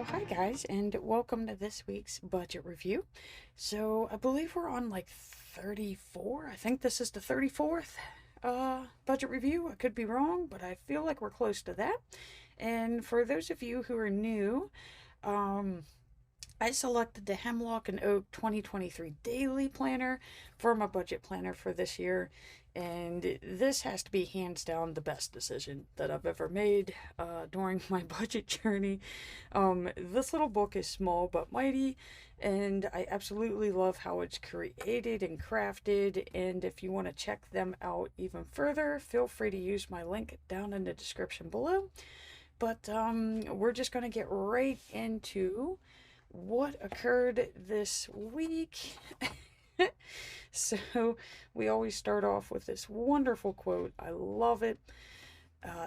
So, hi guys, and welcome to this week's budget review. So, I believe we're on like 34. I think this is the 34th budget review. I could be wrong, but I feel like we're close to that. And for those of you who are new, um, I selected the Hemlock and Oak 2023 Daily Planner for my budget planner for this year, and this has to be hands down the best decision that I've ever made during my budget journey. This little book is small but mighty, and I absolutely love how it's created and crafted. And if you want to check them out even further, feel free to use my link down in the description below. But we're just going to get right into what occurred this week. So we always start off with this wonderful quote. I love it.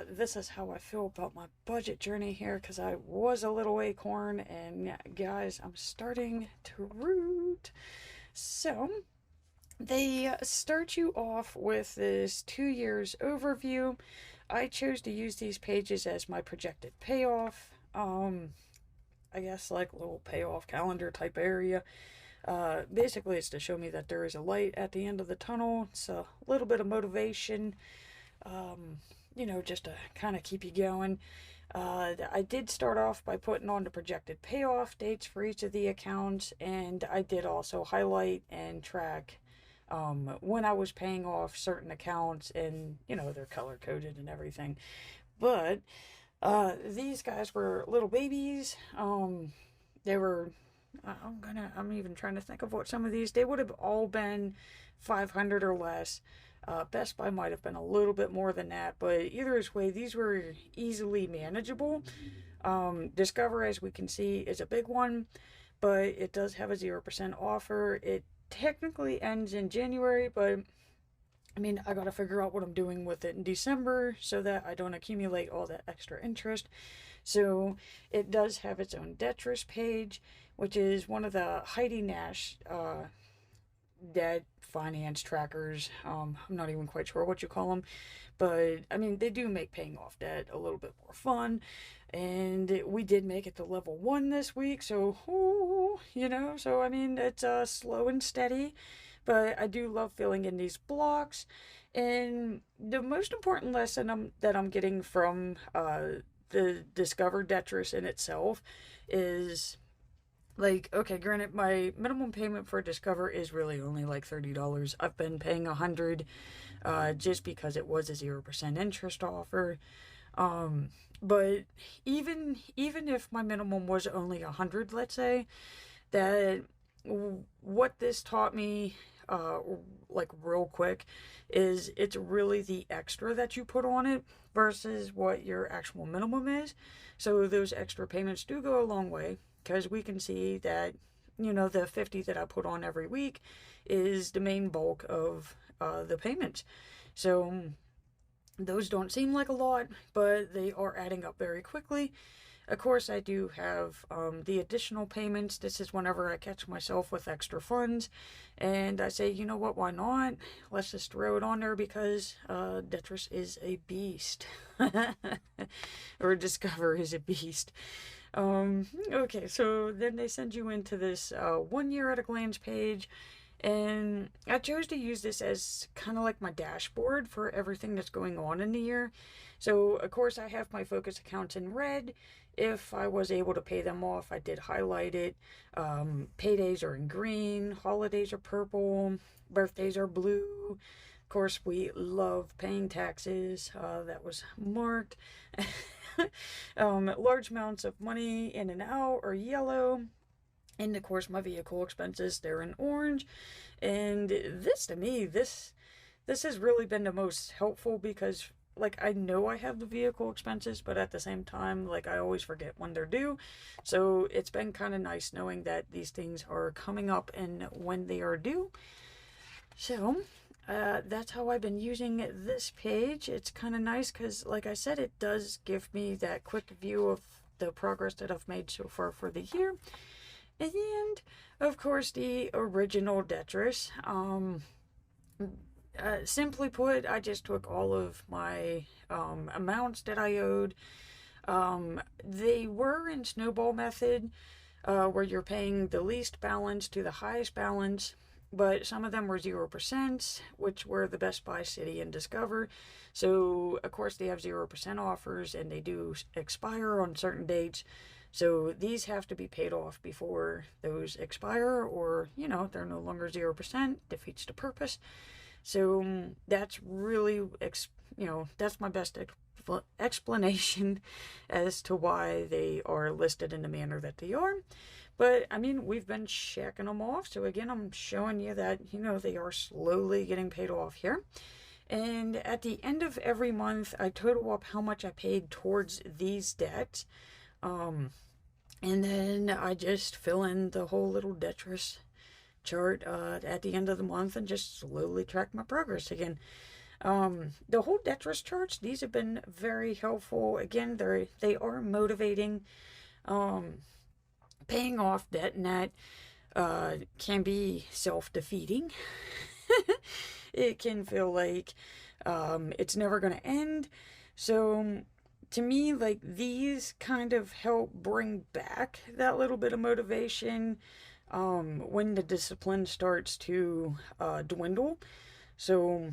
This is how I feel about my budget journey here, because I was a little acorn, and guys, I'm starting to root. So they start you off with this 2 years overview. I chose to use these pages as my projected payoff. I guess like little payoff calendar type area. Basically, it's to show me that there is a light at the end of the tunnel. It's a little bit of motivation, just to kind of keep you going. I did start off by putting on the projected payoff dates for each of the accounts, and I did also highlight and track when I was paying off certain accounts, and they're color coded and everything. But these guys were little babies. They were, I'm even trying to think of what some of these, they would have all been 500 or less. Best Buy might have been a little bit more than that, but either way, these were easily manageable. Discover, as we can see, is a big one, but it does have a 0% offer. It technically ends in January, but I mean, I gotta figure out what I'm doing with it in December so that I don't accumulate all that extra interest. So it does have its own Detrus page, which is one of the Heidi Nash debt finance trackers. I'm not even quite sure what you call them, but I mean, they do make paying off debt a little bit more fun. And we did make it to level 1 this week, so so I mean, it's slow and steady, but I do love filling in these blocks. And the most important lesson that I'm getting from the Discover Detrus in itself is, like, okay, granted, my minimum payment for Discover is really only like $30. I've been paying $100 just because it was a 0% interest offer. But even if my minimum was only $100, let's say, that what this taught me, like real quick, is it's really the extra that you put on it versus what your actual minimum is. So those extra payments do go a long way, because we can see that the 50 that I put on every week is the main bulk of the payments. So those don't seem like a lot, but they are adding up very quickly. Of course, I do have the additional payments. This is whenever I catch myself with extra funds, and I say, you know what, why not? Let's just throw it on there, because Detrus is a beast. Or Discover is a beast. Okay, so then they send you into this 1 year at a glance page, and I chose to use this as kind of like my dashboard for everything that's going on in the year. So, of course, I have my focus accounts in red. If I was able to pay them off, I did highlight it. Paydays are in green, holidays are purple, birthdays are blue. Of course, we love paying taxes. That was marked. Large amounts of money in and out are yellow. And of course, my vehicle expenses, they're in orange. And this, to me, this has really been the most helpful, because, like, I know I have the vehicle expenses, but at the same time, like, I always forget when they're due. So it's been kind of nice knowing that these things are coming up and when they are due. So that's how I've been using this page. It's kind of nice because, like I said, it does give me that quick view of the progress that I've made so far for the year. And, of course, the original Detrus. Simply put, I just took all of my amounts that I owed. They were in snowball method, where you're paying the least balance to the highest balance, but some of them were 0%, which were the Best Buy, City, and Discover. So, of course, they have 0% offers and they do expire on certain dates. So, these have to be paid off before those expire, or, they're no longer 0%, defeats the purpose. So, that's really, that's my best explanation as to why they are listed in the manner that they are. But I mean, we've been checking them off. So again, I'm showing you that, they are slowly getting paid off here. And at the end of every month, I total up how much I paid towards these debts. And then I just fill in the whole little detritus chart at the end of the month and just slowly track my progress again. The whole detritus charts, these have been very helpful. Again, they are motivating. Paying off debt, and that can be self-defeating. It can feel like it's never going to end. So to me, like, these kind of help bring back that little bit of motivation when the discipline starts to dwindle. So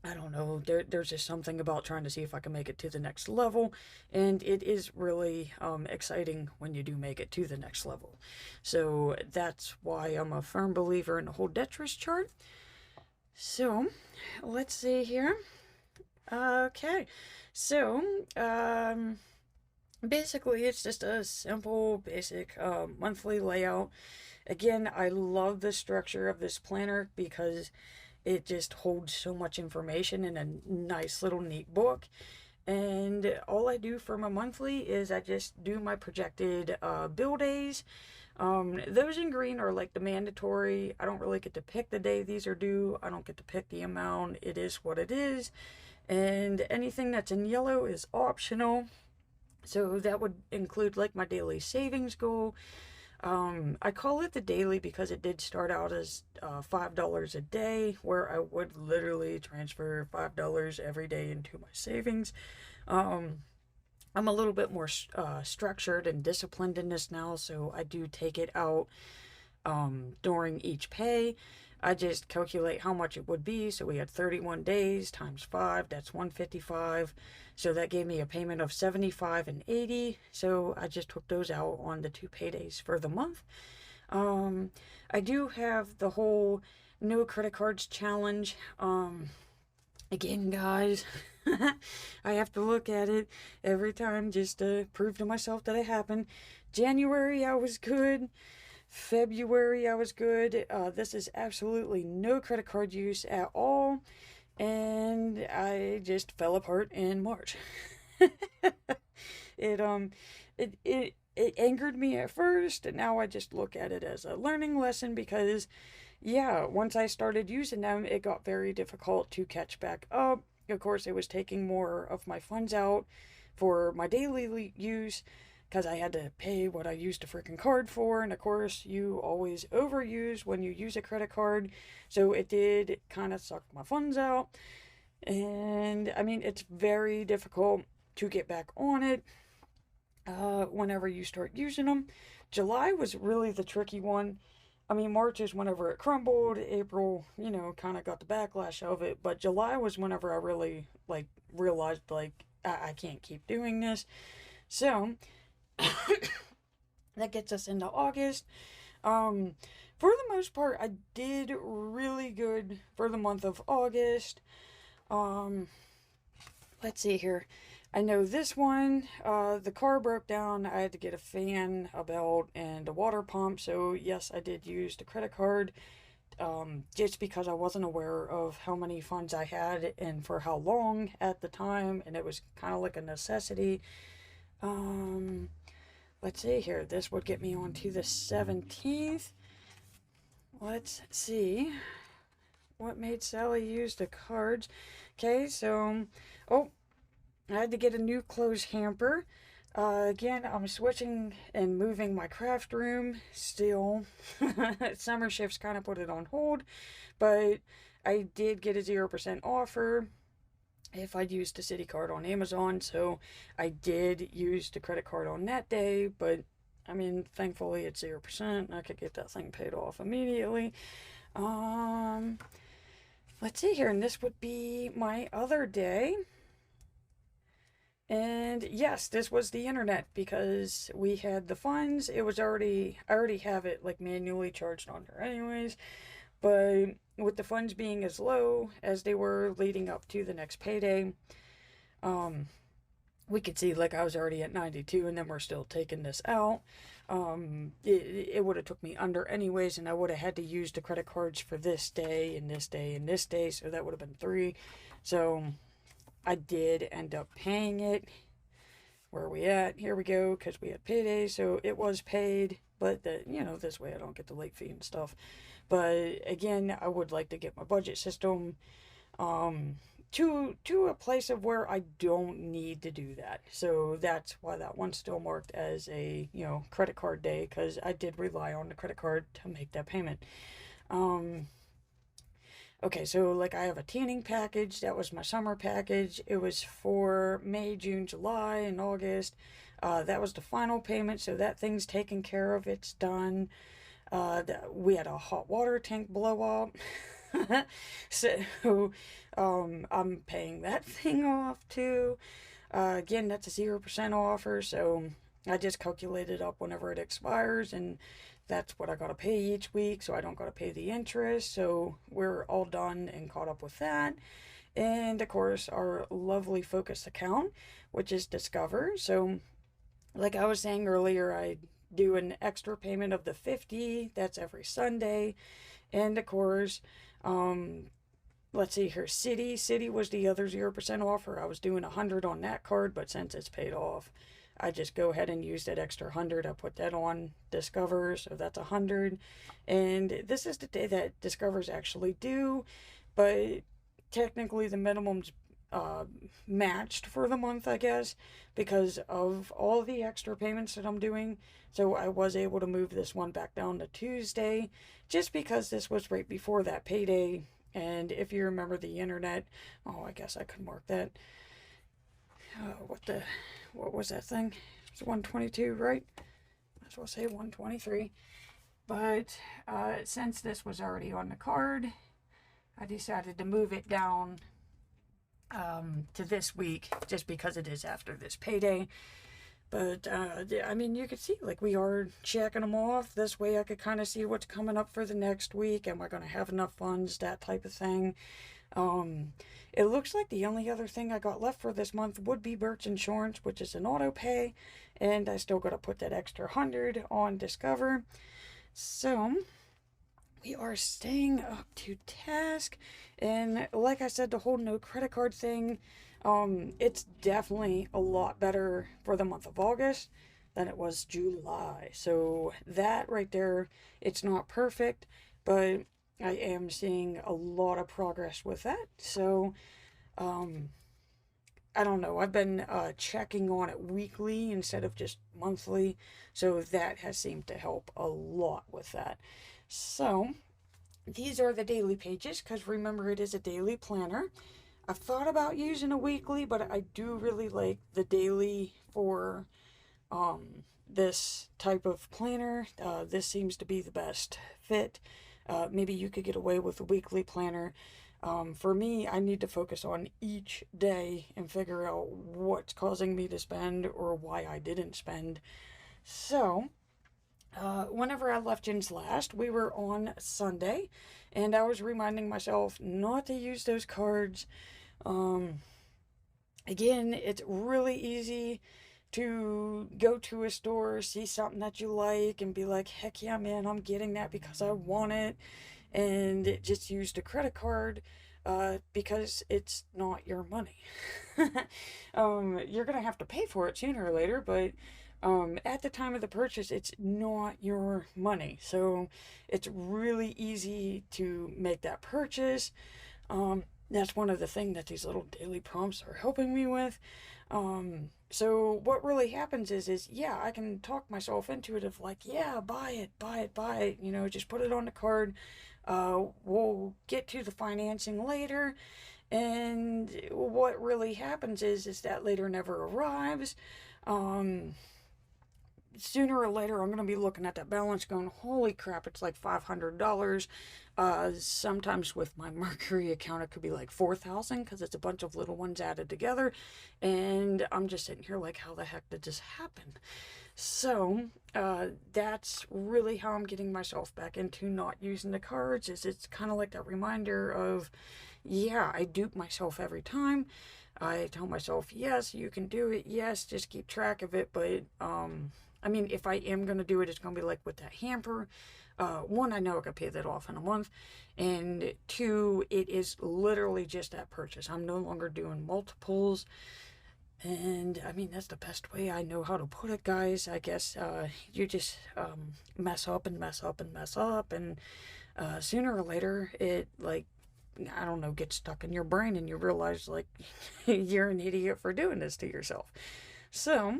I don't know, there's just something about trying to see if I can make it to the next level, and it is really exciting when you do make it to the next level. So that's why I'm a firm believer in the whole detritus chart. So let's see here. Okay, so basically it's just a simple, basic monthly layout. Again, I love the structure of this planner because it just holds so much information in a nice little neat book. And all I do for my monthly is I just do my projected bill days. Those in green are like the mandatory. I don't really get to pick the day these are due. I don't get to pick the amount. It is what it is. And anything that's in yellow is optional. So that would include like my daily savings goal. I call it the daily because it did start out as $5 a day, where I would literally transfer $5 every day into my savings. I'm a little bit more structured and disciplined in this now, so I do take it out during each pay. I just calculate how much it would be. So we had 31 days times 5, that's 155. So that gave me a payment of 75 and 80. So I just took those out on the 2 paydays for the month. I do have the whole no credit cards challenge. Again, guys, I have to look at it every time just to prove to myself that it happened. January, I was good. February, I was good. This is absolutely no credit card use at all. And I just fell apart in March. It angered me at first, and now I just look at it as a learning lesson because, yeah, once I started using them, it got very difficult to catch back up. Of course, it was taking more of my funds out for my daily use, because I had to pay what I used a freaking card for, and of course you always overuse when you use a credit card, so it did kind of suck my funds out. And I mean, it's very difficult to get back on it whenever you start using them. July was really the tricky one. I mean, March is whenever it crumbled. April, kind of got the backlash of it, but July was whenever I really realized I can't keep doing this. So that gets us into August. For the most part, I did really good for the month of August. Let's see here. I know this one, the car broke down. I had to get a fan, a belt, and a water pump. So yes, I did use the credit card, just because I wasn't aware of how many funds I had and for how long at the time. And it was kind of like a necessity. Let's see here. This would get me on to the 17th. Let's see. What made Sally use the cards? Okay, so, I had to get a new clothes hamper. Again, I'm switching and moving my craft room still. Summer shifts kind of put it on hold, but I did get a 0% offer. if I'd used a city card on Amazon. So I did use the credit card on that day, but I mean, thankfully it's 0%. I could get that thing paid off immediately. Um, let's see here, and this would be my other day. And yes, this was the internet because we had the funds. I already have it like manually charged on there anyways. But with the funds being as low as they were leading up to the next payday, um, we could see like I was already at 92 and then we're still taking this out. It would have took me under anyways, and I would have had to use the credit cards for this day and this day and this day, so that would have been three. So I did end up paying it. Where are we at? Here we go, because we had payday, so it was paid, but this way I don't get the late fee and stuff. But again, I would like to get my budget system um to a place of where I don't need to do that. So that's why that one's still marked as a, credit card day, because I did rely on the credit card to make that payment. Um Okay, so like I have a tanning package. That was my summer package. It was for May, June, July, and August. That was the final payment, so that thing's taken care of. It's done. We had a hot water tank blow up. So I'm paying that thing off too. Again, that's a 0% offer, so I just calculate it up whenever it expires, and that's what I gotta pay each week, so I don't gotta pay the interest. So we're all done and caught up with that. And of course, our lovely Focus account, which is Discover. So, like I was saying earlier, I do an extra payment of the 50. That's every Sunday. And of course, um, let's see here, City was the other 0% offer. I was doing 100 on that card, but since it's paid off, I just go ahead and use that extra 100. I put that on Discover, so that's 100. And this is the day that Discover's actually due, but technically the minimum's uh, matched for the month, I guess, because of all the extra payments that I'm doing. So I was able to move this one back down to Tuesday, just because this was right before that payday. And if you remember the internet, oh, I guess I could mark that. What was that thing? It's 122, right? I was supposed to say 123. But since this was already on the card, I decided to move it down to this week, just because it is after this payday. But I mean, you could see like we are checking them off. This way I could kind of see what's coming up for the next week. Am I going to have enough funds? That type of thing. It looks like the only other thing I got left for this month would be Birch Insurance, which is an auto pay, and I still got to put that extra 100 on Discover. So we are staying up to task, and like I said, the whole no credit card thing, it's definitely a lot better for the month of August than it was July. So that right there, it's not perfect, but I am seeing a lot of progress with that. So, um, I don't know. I've been checking on it weekly instead of just monthly. So that has seemed to help a lot with that. So these are the daily pages, because remember, it is a daily planner. I've thought about using a weekly, but I do really like the daily for this type of planner. This seems to be the best fit. Maybe you could get away with a weekly planner. For me, I need to focus on each day and figure out what's causing me to spend or why I didn't spend. So, whenever I left Jen's last, we were on Sunday, and I was reminding myself not to use those cards. Um, Again, it's really easy to go to a store, see something that you like, and be like, heck yeah, man, I'm getting that because I want it, and just use the credit card because it's not your money. You're going to have to pay for it sooner or later, but at the time of the purchase, it's not your money. So it's really easy to make that purchase. That's one of the things that these little daily prompts are helping me with. So what really happens is yeah, I can talk myself into it of like, yeah, buy it, just put it on the card. We'll get to the financing later. And what really happens is that later never arrives. Um, Sooner or later, I'm going to be looking at that balance going, holy crap, it's like $500. Sometimes with my Mercury account, it could be like 4,000 because it's a bunch of little ones added together. And I'm just sitting here like, how the heck did this happen? So that's really how I'm getting myself back into not using the cards. Is it's kind of like that reminder of, yeah, I dupe myself every time. I tell myself, yes, you can do it. Yes, just keep track of it. But I mean, if I am gonna do it, it's gonna be like with that hamper. One, I know I could pay that off in a month, and two, it is literally just that purchase. I'm no longer doing multiples. And I mean, that's the best way I know how to put it, guys. I guess you just mess up and mess up and mess up, and sooner or later, it, like, I don't know, gets stuck in your brain, and you realize, like, you're an idiot for doing this to yourself. So,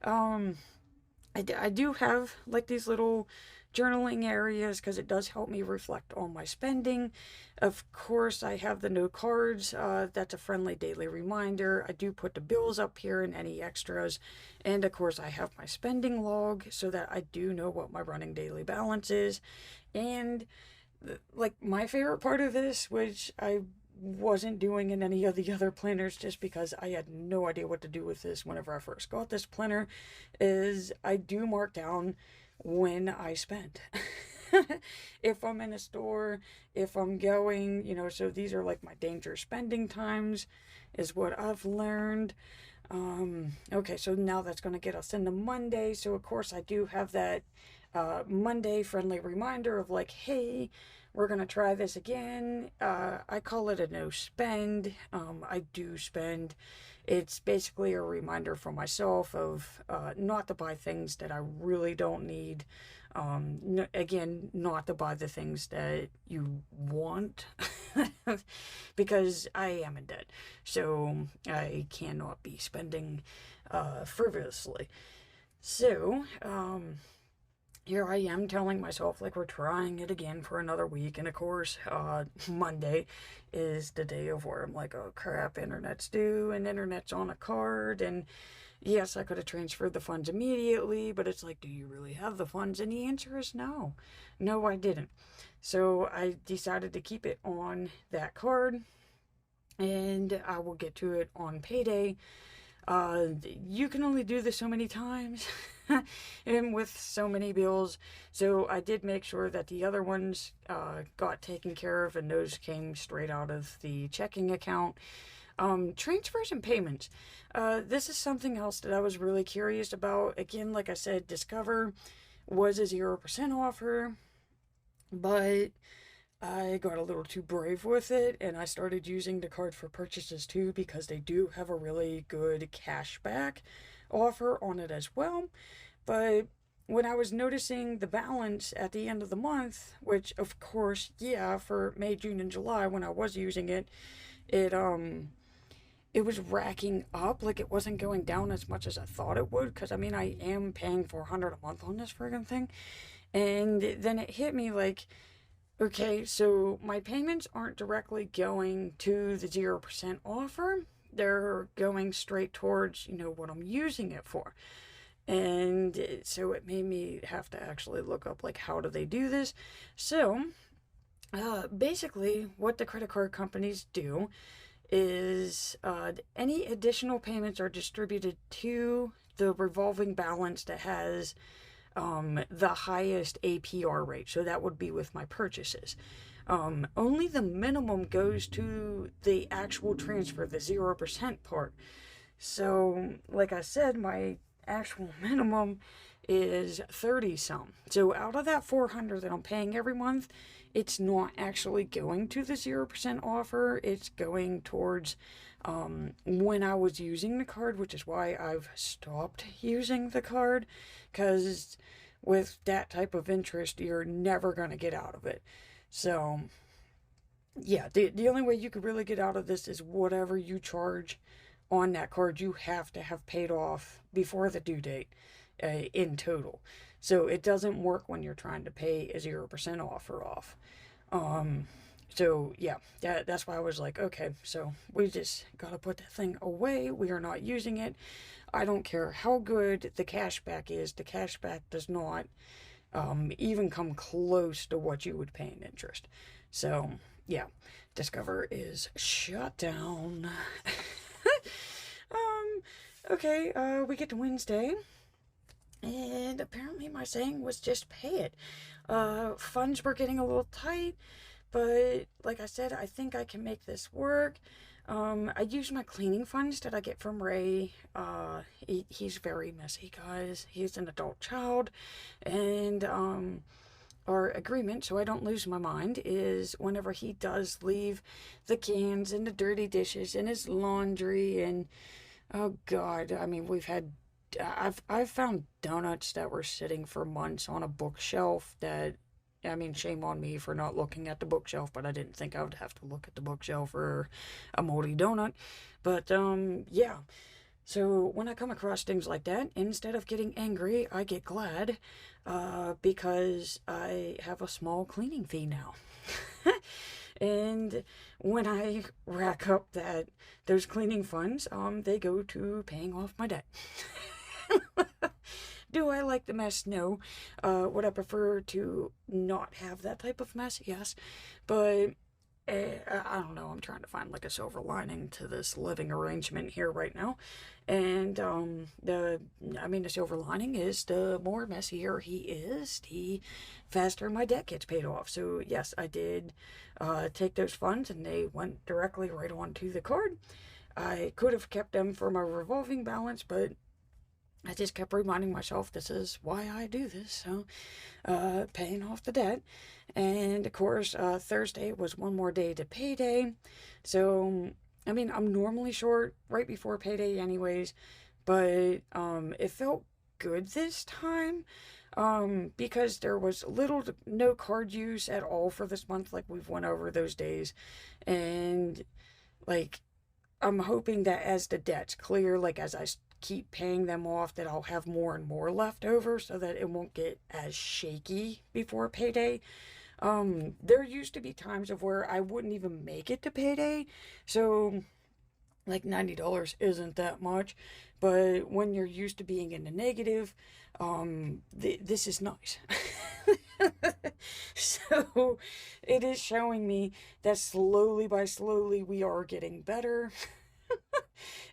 I do have, like, these little journaling areas because it does help me reflect on my spending. Of course, I have the no cards. That's a friendly daily reminder. I do put the bills up here and any extras. And of course, I have my spending log so that I do know what my running daily balance is. And like my favorite part of this, which I wasn't doing in any of the other planners just because I had no idea what to do with this whenever I first got this planner, is I do mark down when I spend. If I'm in a store, if I'm going, so these are like my danger spending times, is what I've learned. Okay, so now that's going to get us into Monday. So, of course, I do have that Monday friendly reminder of like, hey, we're going to try this again. I call it a no spend. I do spend. It's basically a reminder for myself of not to buy things that I really don't need. Again, not to buy the things that you want because I am in debt. So I cannot be spending frivolously. So, here I am telling myself like we're trying it again for another week, and of course Monday is the day of where I'm like, oh crap, internet's due and internet's on a card, and yes, I could have transferred the funds immediately, but it's like, do you really have the funds? And the answer is no. No, I didn't. So I decided to keep it on that card, and I will get to it on payday. You can only do this so many times and with so many bills. So I did make sure that the other ones got taken care of, and those came straight out of the checking account. Transfers and payments. This is something else that I was really curious about. Again, like I said, Discover was a 0% offer, but I got a little too brave with it, and I started using the card for purchases too because they do have a really good cashback offer on it as well. But when I was noticing the balance at the end of the month, which of course, yeah, for May, June, and July when I was using it, it was racking up. Like, it wasn't going down as much as I thought it would, because I mean, I am paying $400 a month on this friggin' thing. And then it hit me like, okay, so my payments aren't directly going to the 0% offer. They're going straight towards, what I'm using it for. And so it made me have to actually look up, like, how do they do this? So, basically, what the credit card companies do is any additional payments are distributed to the revolving balance that has the highest APR rate. So that would be with my purchases. Only the minimum goes to the actual transfer, the 0% part. So, like I said, my actual minimum is 30 some. So out of that 400 that I'm paying every month, it's not actually going to the 0% offer. It's going towards when I was using the card, which is why I've stopped using the card, because with that type of interest, you're never going to get out of it. So, yeah, the only way you could really get out of this is whatever you charge on that card, you have to have paid off before the due date in total. So it doesn't work when you're trying to pay a 0% offer off. So yeah, that's why I was like, okay, so we just gotta put that thing away. We are not using it. I don't care how good the cashback is. The cashback does not even come close to what you would pay in interest. So yeah, Discover is shut down. Okay, we get to Wednesday. And apparently my saying was just pay it. Funds were getting a little tight, but like I said, I think I can make this work. I use my cleaning funds that I get from Ray. He's very messy, guys. He's an adult child, and our agreement, so I don't lose my mind, is whenever he does leave the cans and the dirty dishes and his laundry and oh God, I mean I've found donuts that were sitting for months on a bookshelf that, I mean, shame on me for not looking at the bookshelf, but I didn't think I would have to look at the bookshelf for a moldy donut. But yeah. So when I come across things like that, instead of getting angry, I get glad, because I have a small cleaning fee now. And when I rack up those cleaning funds, they go to paying off my debt. Do I like the mess? No. Would I prefer to not have that type of mess? Yes. But I don't know. I'm trying to find like a silver lining to this living arrangement here right now. And the silver lining is the more messier he is, the faster my debt gets paid off. So yes, I did take those funds and they went directly right onto the card. I could have kept them for my revolving balance, but I just kept reminding myself this is why I do this. So, paying off the debt. And of course, Thursday was one more day to payday. So, I mean, I'm normally short right before payday, anyways. But it felt good this time. Because there was little to no card use at all for this month. Like, we've went over those days. And, like, I'm hoping that as the debt's clear, like as I keep paying them off, that I'll have more and more left over so that it won't get as shaky before payday. There used to be times of where I wouldn't even make it to payday. So like $90 isn't that much, but when you're used to being in the negative, this is nice. So it is showing me that slowly by slowly we are getting better.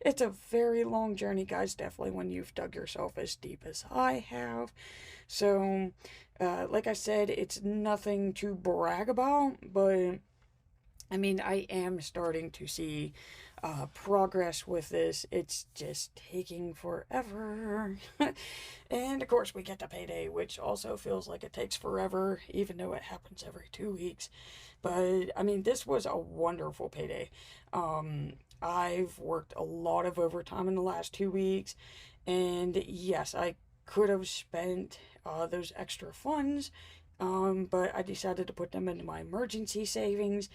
It's a very long journey, guys, definitely when you've dug yourself as deep as I have. So, like I said, it's nothing to brag about, but I mean, I am starting to see progress with this. It's just taking forever. And of course, we get to payday, which also feels like it takes forever, even though it happens every 2 weeks. But I mean, this was a wonderful payday. I've worked a lot of overtime in the last 2 weeks, and yes, I could have spent those extra funds, but I decided to put them into my emergency savings.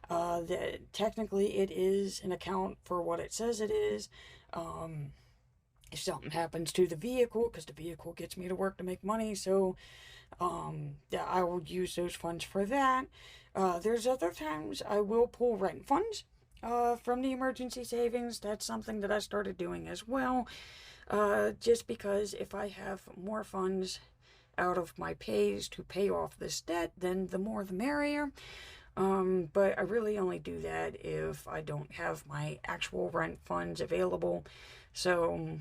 That technically it is an account for what it says it is. If something happens to the vehicle, because the vehicle gets me to work to make money, so yeah, I will use those funds for that. There's other times I will pull rent funds from the emergency savings. That's something that I started doing as well. Just because if I have more funds out of my pays to pay off this debt, then the more the merrier. But I really only do that if I don't have my actual rent funds available. So,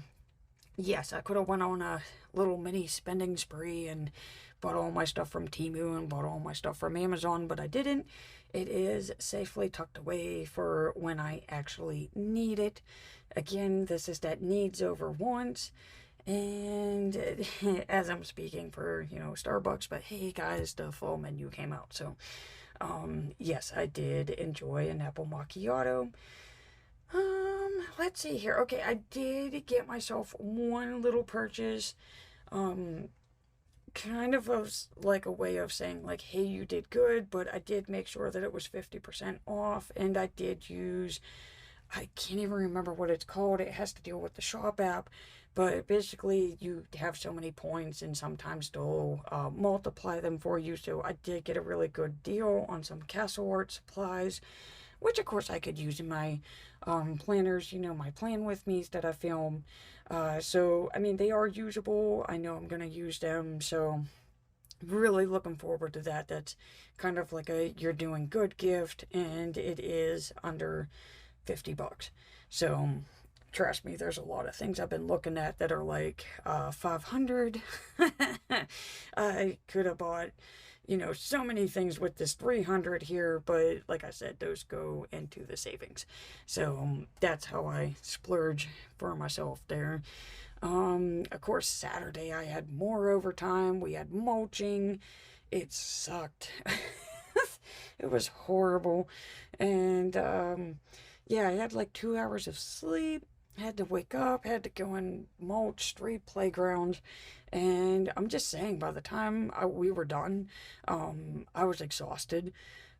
yes, I could have went on a little mini spending spree and bought all my stuff from Temu and bought all my stuff from Amazon, but I didn't. It is safely tucked away for when I actually need it. Again, this is that needs over wants. And as I'm speaking for, Starbucks, but hey guys, the fall menu came out. So, yes, I did enjoy an apple macchiato. Let's see here. Okay, I did get myself one little purchase. Kind of was like a way of saying like, hey, you did good, but I did make sure that it was 50% off, and I did use I can't even remember what it's called. It has to deal with the shop app. But basically, you have so many points, and sometimes they'll multiply them for you. So I did get a really good deal on some castle art supplies, which of course I could use in my planners, my plan with me's that I film. So, I mean, they are usable. I know I'm going to use them. So, really looking forward to that. That's kind of like a you're doing good gift, and it is under $50. So, trust me, there's a lot of things I've been looking at that are like 500. I could have bought, so many things with this 300 here, but like I said, those go into the savings. So that's how I splurge for myself there. Of course, Saturday I had more overtime. We had mulching. It sucked. It was horrible. And yeah, I had like 2 hours of sleep. Had to wake up, had to go and mulch street playgrounds. And I'm just saying, by the time we were done, I was exhausted.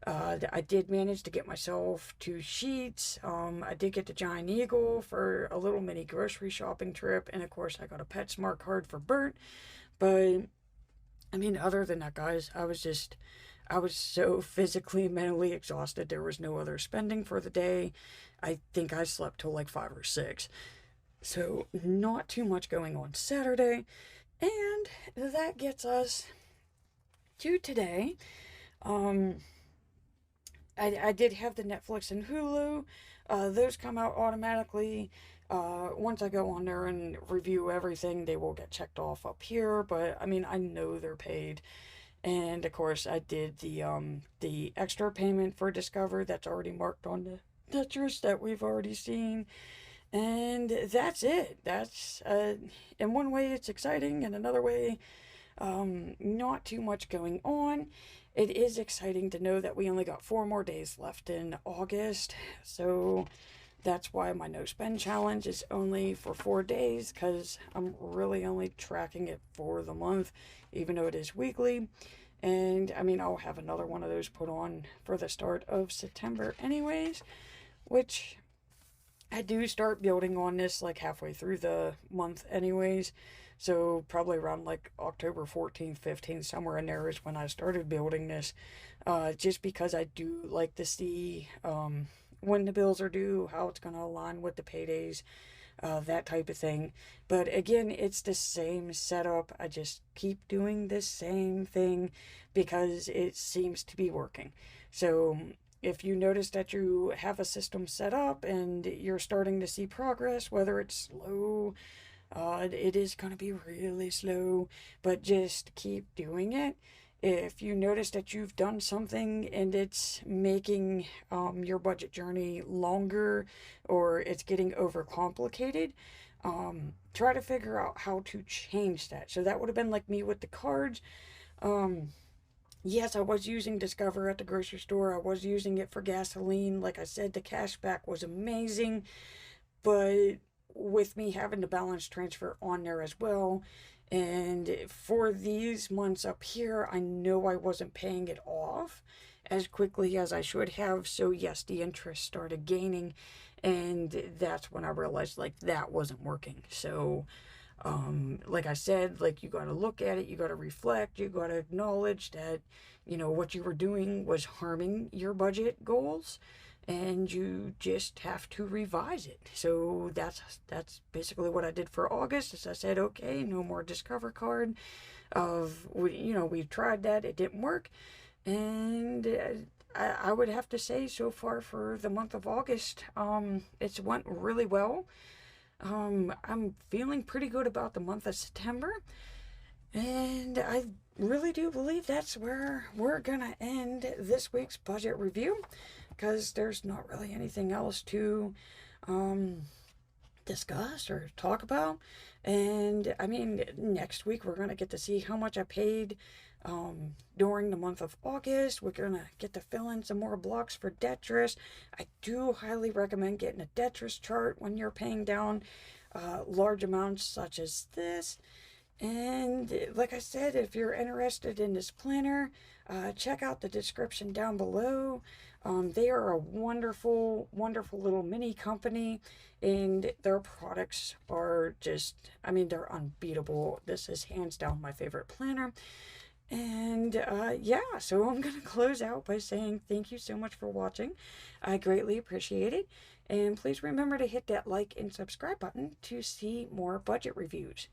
I did manage to get myself 2 sheets. I did get the Giant Eagle for a little mini grocery shopping trip. And of course, I got a PetSmart card for Bert. But, I mean, other than that, guys, I was so physically and mentally exhausted. There was no other spending for the day. I think I slept till like 5 or 6. So, not too much going on Saturday. And that gets us to today. I did have the Netflix and Hulu. Those come out automatically. Once I go on there and review everything, they will get checked off up here. But, I mean, I know they're paid. And, of course, I did the extra payment for Discover that's already marked on the Tetris that we've already seen. And that's it. That's, in one way, it's exciting. In another way, not too much going on. It is exciting to know that we only got 4 more days left in August. So that's why my no spend challenge is only for 4 days, because I'm really only tracking it for the month, even though it is weekly. And I mean, I'll have another one of those put on for the start of September anyways, which I do start building on this like halfway through the month anyways. So probably around like October 14th, 15th, somewhere in there is when I started building this. Just because I do like to see when the bills are due, how it's going to align with the paydays, that type of thing. But again, it's the same setup. I just keep doing the same thing because it seems to be working. So if you notice that you have a system set up and you're starting to see progress, whether it's slow, it is going to be really slow, but just keep doing it. If you notice that you've done something and it's making your budget journey longer or it's getting overcomplicated, try to figure out how to change that. So that would have been like me with the cards. Yes, I was using Discover at the grocery store. I was using it for gasoline. Like I said, the cashback was amazing. But with me having the balance transfer on there as well, and for these months up here, I know I wasn't paying it off as quickly as I should have. So yes, the interest started gaining, and that's when I realized like that wasn't working. So like I said, like you got to look at it, you got to reflect, you got to acknowledge that, what you were doing was harming your budget goals, and you just have to revise it. So that's basically what I did for August. As I said, okay, no more Discover card. We've tried that, it didn't work, and I would have to say so far for the month of August, it's went really well. I'm feeling pretty good about the month of September, and I really do believe that's where we're gonna end this week's budget review, because there's not really anything else to discuss or talk about. And I mean, next week we're gonna get to see how much I paid during the month of August. We're gonna get to fill in some more blocks for Tetris. I do highly recommend getting a Tetris chart when you're paying down large amounts such as this. And like I said, if you're interested in this planner, check out the description down below. They are a wonderful, wonderful little mini company, and their products are just, I mean, they're unbeatable. This is hands down my favorite planner. And yeah, so I'm going to close out by saying thank you so much for watching. I greatly appreciate it. And please remember to hit that like and subscribe button to see more budget reviews.